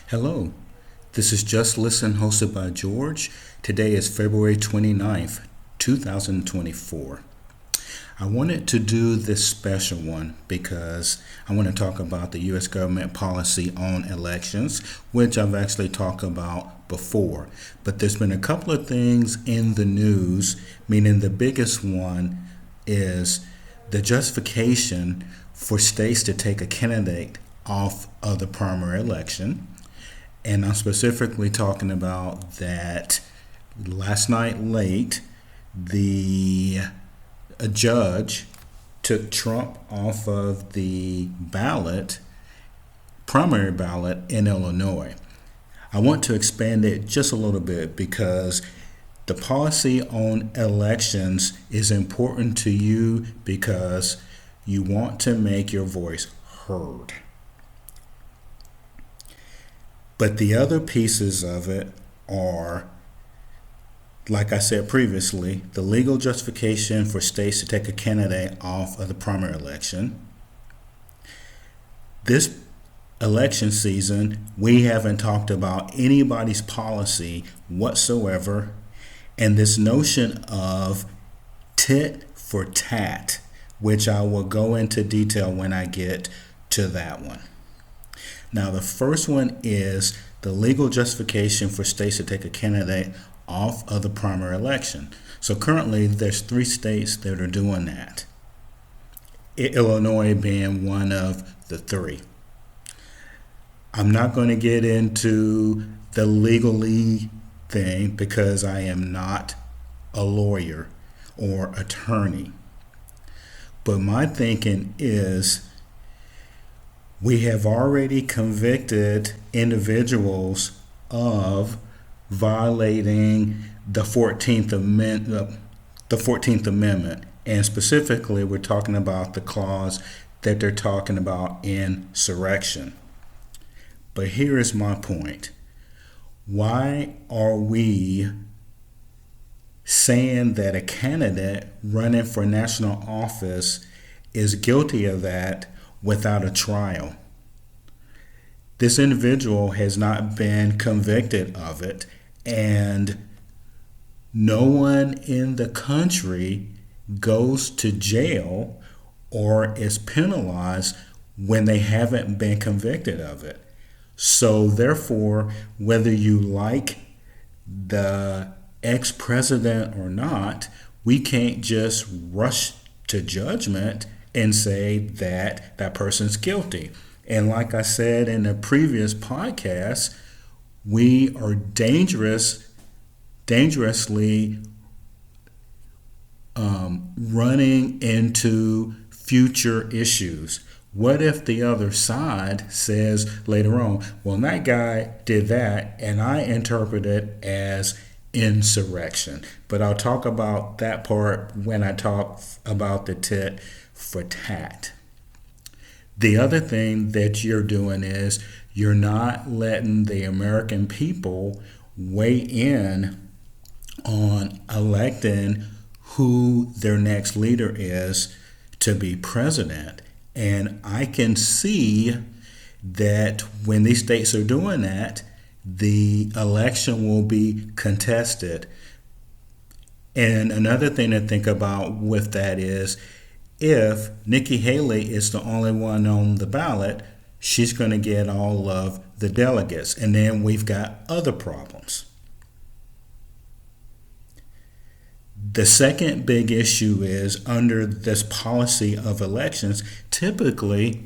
Hello, this is Just Listen hosted by George. Today is February 29th, 2024. I wanted to do this special one because I want to talk about the U.S. government policy on elections, which I've actually talked about before. But there's been a couple of things in the news, meaning the biggest one is the justification for states to take a candidate off of the primary election. And I'm specifically talking about that last night late, a judge took Trump off of the primary ballot in Illinois. I want to expand it just a little bit because the policy on elections is important to you because you want to make your voice heard. But the other pieces of it are, like I said previously, the legal justification for states to take a candidate off of the primary election. This election season, we haven't talked about anybody's policy whatsoever, and this notion of tit for tat, which I will go into detail when I get to that one. Now, the first one is the legal justification for states to take a candidate off of the primary election. So currently, there's 3 states that are doing that, Illinois being one of the 3. I'm not going to get into the legalese thing because I am not a lawyer or attorney. But my thinking is we have already convicted individuals of violating the 14th Amendment. And specifically, we're talking about the clause that they're talking about insurrection. But here is my point. Why are we saying that a candidate running for national office is guilty of that without a trial? This individual has not been convicted of it, and no one in the country goes to jail or is penalized when they haven't been convicted of it. So therefore, whether you like the ex-president or not, we can't just rush to judgment and say that that person's guilty. And like I said in a previous podcast, we are dangerously running into future issues. What if the other side says later on, well, that guy did that, and I interpret it as insurrection? But I'll talk about that part when I talk about the tit for tat. The other thing that you're doing is you're not letting the American people weigh in on electing who their next leader is to be president. And I can see that when these states are doing that, the election will be contested. And another thing to think about with that is if Nikki Haley is the only one on the ballot, she's going to get all of the delegates. And then we've got other problems. The second big issue is under this policy of elections, typically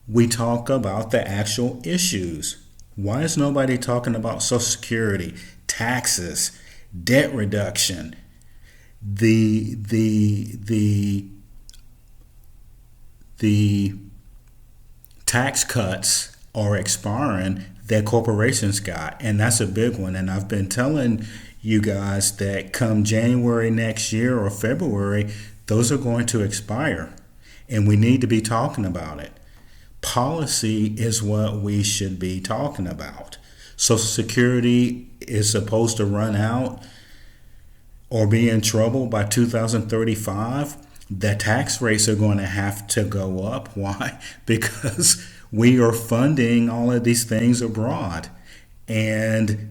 we talk about the actual issues. Why is nobody talking about Social Security, taxes, debt reduction, the tax cuts are expiring that corporations got? And that's a big one. And I've been telling you guys that come January next year or February, those are going to expire. And we need to be talking about it. Policy is what we should be talking about. Social Security is supposed to run out or be in trouble by 2035. The tax rates are going to have to go up. Why? Because We are funding all of these things abroad, and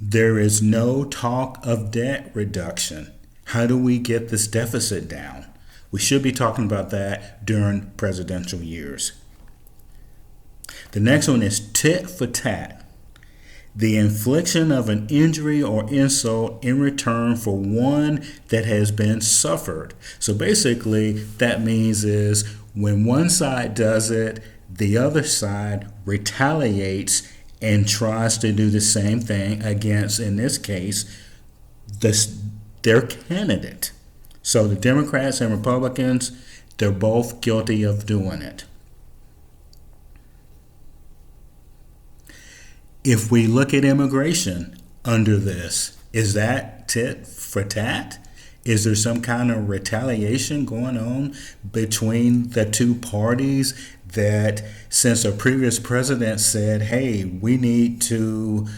there is no talk of debt reduction. How do we get this deficit down? We should be talking about that during presidential years. The next one is tit for tat. The infliction of an injury or insult in return for one that has been suffered. So basically, that means is when one side does it, the other side retaliates and tries to do the same thing against, in this case, their candidate. So the Democrats and Republicans, they're both guilty of doing it. If we look at immigration under this, is that tit for tat? Is there some kind of retaliation going on between the two parties that since a previous president said, hey, we need to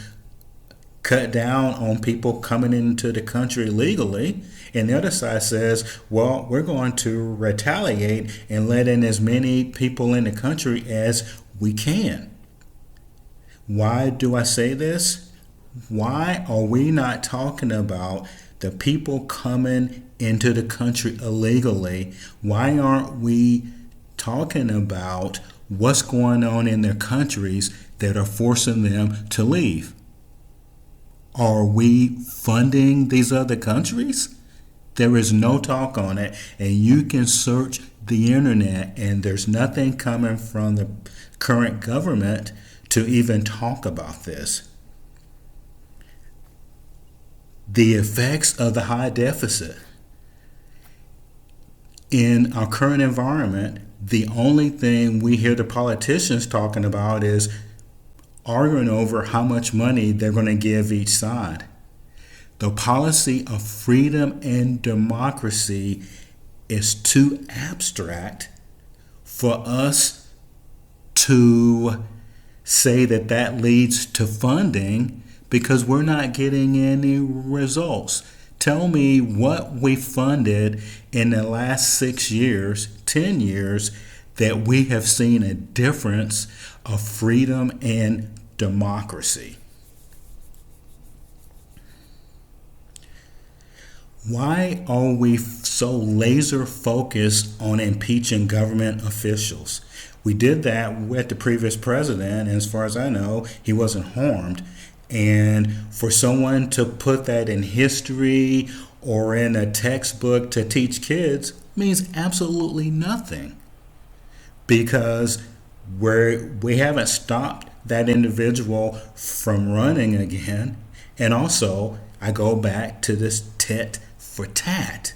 cut down on people coming into the country legally, and the other side says, well, we're going to retaliate and let in as many people in the country as we can? Why do I say this? Why are we not talking about the people coming into the country illegally? Why aren't we talking about what's going on in their countries that are forcing them to leave? Are we funding these other countries? There is no talk on it, and you can search the internet, and there's nothing coming from the current government to even talk about this. The effects of the high deficit. In our current environment, the only thing we hear the politicians talking about is arguing over how much money they're going to give each side. The policy of freedom and democracy is too abstract for us to say that that leads to funding, because we're not getting any results. Tell me what we funded in the last 6 years, 10 years, that we have seen a difference of freedom and democracy. Why are we so laser focused on impeaching government officials? We did that with the previous president, and as far as I know, he wasn't harmed. And for someone to put that in history or in a textbook to teach kids means absolutely nothing, because we haven't stopped that individual from running again. And also, I go back to this tit for tat.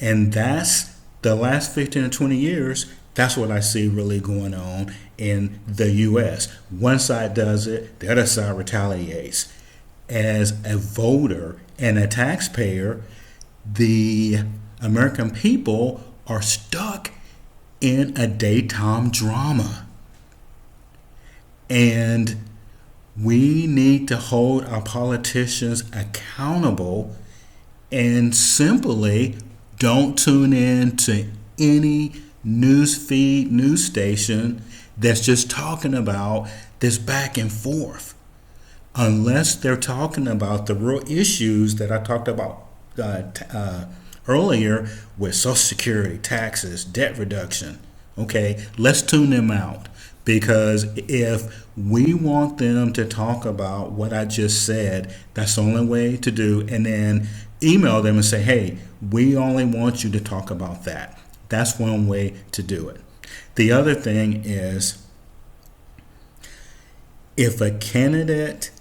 And that's the last 15 to 20 years. That's what I see really going on in the U.S. One side does it, the other side retaliates. As a voter and a taxpayer, the American people are stuck in a daytime drama. And we need to hold our politicians accountable and simply don't tune in to any news station that's just talking about this back and forth, unless they're talking about the real issues that I talked about earlier with Social Security, taxes, debt reduction. Okay, let's tune them out, because if we want them to talk about what I just said, that's the only way to do, and then email them and say, hey, we only want you to talk about that. That's one way to do it. The other thing is, if a candidate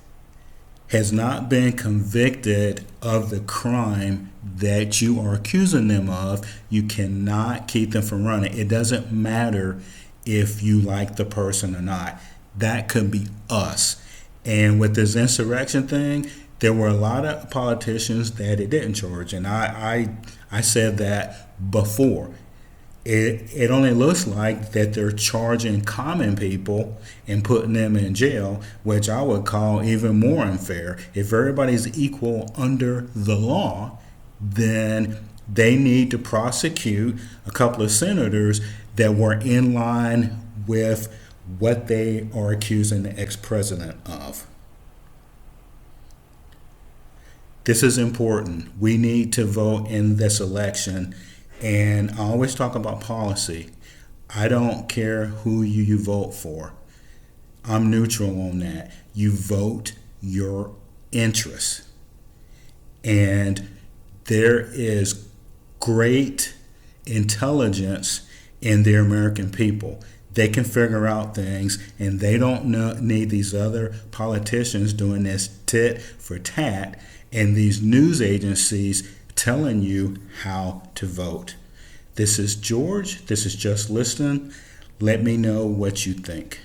has not been convicted of the crime that you are accusing them of, you cannot keep them from running. It doesn't matter if you like the person or not. That could be us. And with this insurrection thing, there were a lot of politicians that it didn't charge. And I said that before. It only looks like that they're charging common people and putting them in jail, which I would call even more unfair. If everybody's equal under the law, then they need to prosecute a couple of senators that were in line with what they are accusing the ex-president of. This is important. We need to vote in this election. And I always talk about policy. I don't care who you vote for. I'm neutral on that. You vote your interests. And there is great intelligence in the American people. They can figure out things, and they don't need these other politicians doing this tit for tat and these news agencies telling you how to vote. This is George. This is Just Listening. Let me know what you think.